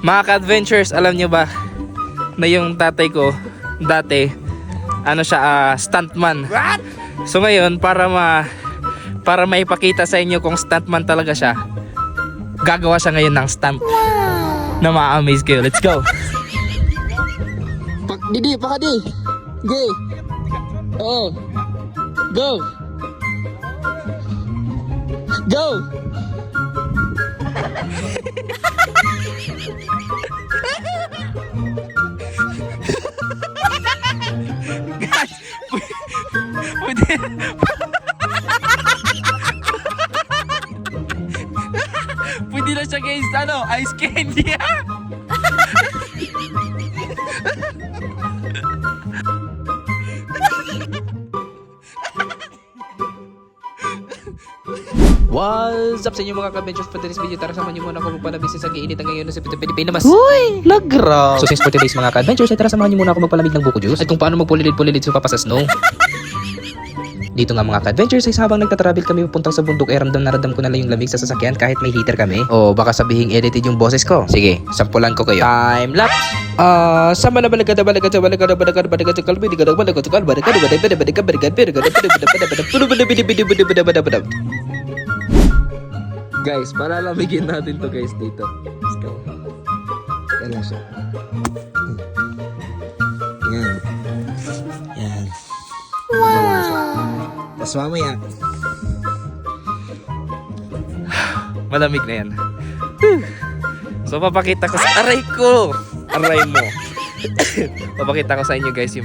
Mga ka-adventures, alam nyo ba na yung tatay ko dati ano siya, stuntman. What? So ngayon para maipakita sa inyo kung stuntman talaga siya, gagawa siya ngayon ng stunt na ma-amaze kayo. Let's go. Didi, pakadi. Go. Oh. Go. Go. Guys, pwede. Pwede na siya guys, ice candy ha? What's up sa inyo mga ka-adventures? For today's video, tara sama niyo muna ako magpalabis sa kainit ang ngayon sa Pilipinas. Uy, nagra. So since for today's mga ka-adventures, tara samahan niyo muna ako magpalamig ng buko juice at kung paano magpulilid-pulilid sa papa sa snow. Dito nga mga ka-adventures, habang nagtatravel kami papuntang sa bundok, ramdam na ramdam ko na lang yung lamig sa sasakyan kahit may heater kami. O baka sabihin edited yung boses ko. Sige, sampulan ko kayo. Time lapse. Sama na balaga guys, palalamigin natin to guys dito. Let's go. Yan lang siya. Yan. Yan. Wow. Tapos mamaya. Malamig na yan. So papakita ko sa aray ko. Aray mo. Papakita ko sa inyo guys yung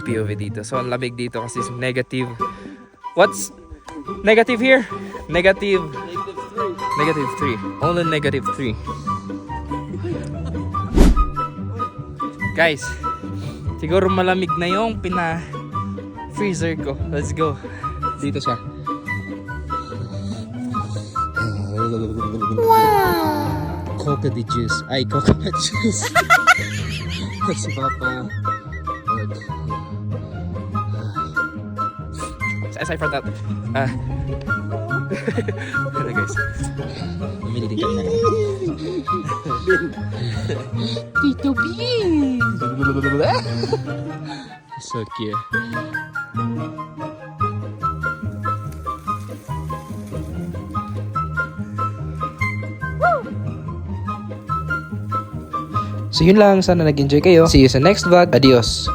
POV dito. So ang lamig dito kasi negative. What's negative here? Negative 3. Only negative 3. Guys, siguro malamig na yung freezer ko. Let's go. Dito siya. Wow. Coconut juice. Ay, coconut juice. Si Papa. Aside from that, ano guys, mamili din kami na lang. Tito Bean! So cute. So yun lang, sana nag-enjoy kayo. See you sa next vlog. Adios!